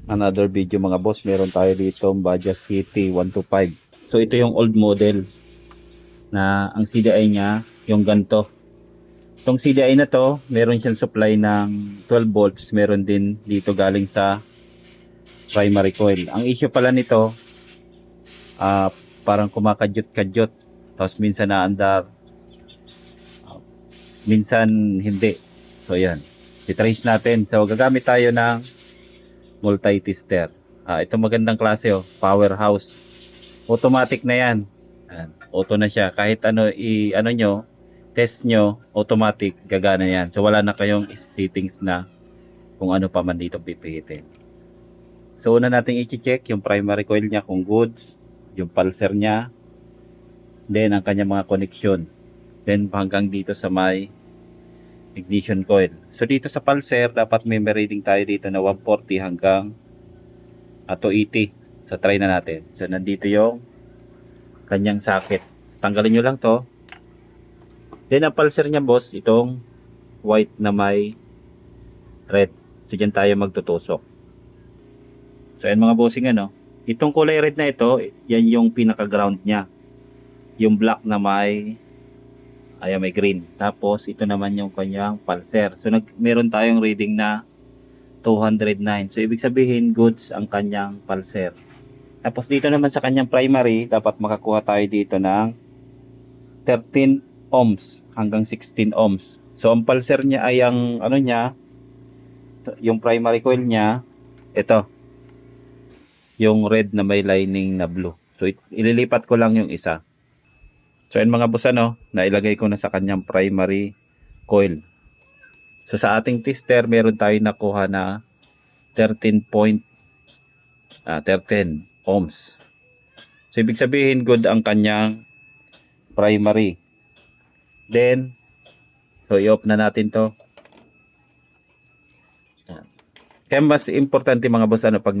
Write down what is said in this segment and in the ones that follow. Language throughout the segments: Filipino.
Another video mga boss, meron tayo dito Baja City 125. So ito yung old model na ang CDI niya yung ganto. Itong CDI na to, meron siyang supply ng 12 volts, meron din dito galing sa primary coil. Ang issue pala nito, ah parang kumakadyot-kadyot. Tapos minsan naandar, minsan hindi. So yan, i-trace natin. So gagamit tayo ng multi-tester. Ito magandang klase, oh, powerhouse. Automatic na yan. Ayan, auto na siya. Kahit ano ano nyo, test nyo, automatic gagana yan. So wala na kayong settings na kung ano pa man dito pipihitin. So una nating i-check yung primary coil niya kung goods, yung pulser niya, then ang kanya mga connection. Then hanggang dito sa may ignition coil. So dito sa pulser, dapat may reading tayo dito na 140 hanggang 280. So try na natin. So nandito yung kanyang socket. Tanggalin nyo lang to. Then ang pulser niya boss, itong white na may red. So dyan tayo magtutusok. So yan mga bossing ano. Itong kulay red na ito, yan yung pinaka ground niya. Yung black na may may green. Tapos ito naman yung kanyang pulser. So meron tayong reading na 209. So ibig sabihin goods ang kanyang pulser. Tapos dito naman sa kanyang primary, dapat makakuha tayo dito ng 13 ohms hanggang 16 ohms. So ang pulser niya ay ang ano niya, yung primary coil niya, ito. Yung red na may lining na blue. So ililipat ko lang yung isa. So yan mga boss ano, nailagay ko na sa kanyang primary coil. So sa ating tester, meron tayo nakuha na 13 ohms. So ibig sabihin good ang kanyang primary. Then, so i-off na natin to. Kaya mas importante mga boss ano, pag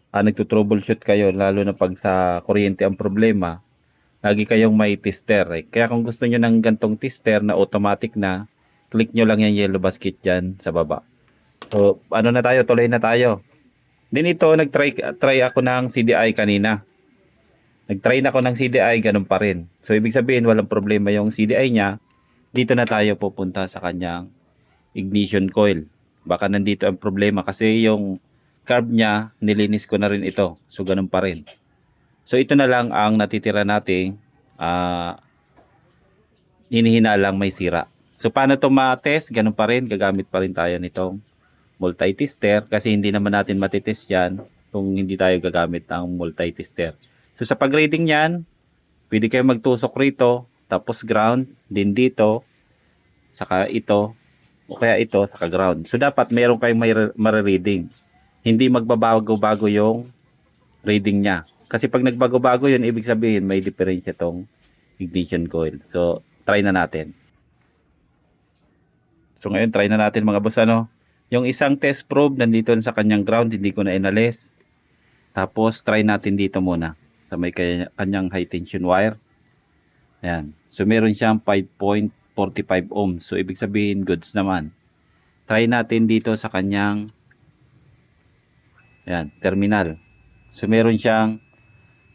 nagto-troubleshoot kayo, lalo na pag sa kuryente ang problema, lagi kayong may tester. Kaya kung gusto nyo ng gantong tester na automatic na, click nyo lang yung yellow basket dyan sa baba. So, ano na tayo, tuloy na tayo. Din ito, nag-try ako ng CDI kanina. Nag-try na ako ng CDI, ganun pa rin. So, ibig sabihin, walang problema yung CDI niya. Dito na tayo pupunta sa kanyang ignition coil. Baka nandito ang problema kasi yung carb niya, nilinis ko na rin ito. So, ganun pa rin. So, ito na lang ang natitira nating hinihina lang may sira. So, paano ito ma-test? Ganun pa rin. Gagamit pa rin tayo nitong multi-tester kasi hindi naman natin matitest yan kung hindi tayo gagamit ng multi-tester. So, sa pag-reading yan, pwede kayo magtusok rito, tapos ground, din dito, saka ito, o kaya ito, saka ground. So, dapat meron kayong mare-reading. Hindi magbabago-bago yung reading niya. Kasi pag nagbago-bago yun, ibig sabihin may diferensya tong ignition coil. So, try na natin. So, ngayon, try na natin mga boss ano. Yung isang test probe, nandito sa kanyang ground, hindi ko na inalis. Tapos, try natin dito muna sa may kanyang high tension wire. Ayan. So, meron siyang 5.45 ohms. So, ibig sabihin, goods naman. Try natin dito sa kanyang terminal. So, meron siyang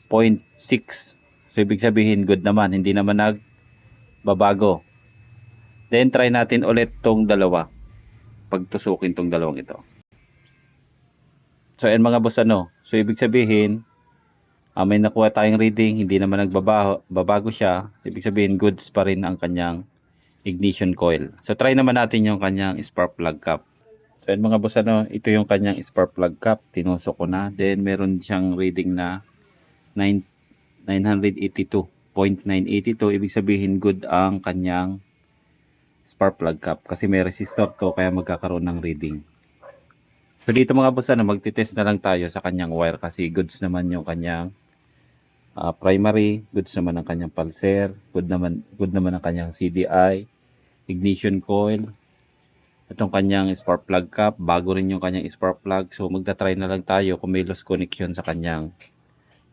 0.6. So, ibig sabihin, good naman. Hindi naman nagbabago. Then, try natin ulit tong dalawa. Pagtusukin tong dalawang ito. So, ayan mga boss ano. So, ibig sabihin, may nakuha tayong reading. Hindi naman nagbabago siya. Ibig sabihin, goods pa rin ang kanyang ignition coil. So, try naman natin yung kanyang spark plug cap. So, ayan mga boss ano. Ito yung kanyang spark plug cap. Tinusok ko na. Then, meron siyang reading na 982.982. Ibig sabihin, good ang kanyang spark plug cap. Kasi may resistor to, kaya magkakaroon ng reading. So dito mga boss, magtitest na lang tayo sa kanyang wire kasi goods naman yung kanyang primary, goods naman ang kanyang pulser, good naman ang kanyang CDI, ignition coil, itong kanyang spark plug cap, bago rin yung kanyang spark plug. So magta-try na lang tayo kung may loss connection sa kanyang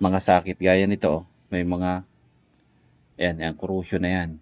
mga sakit. Gaya nito, may mga corrosion na yan.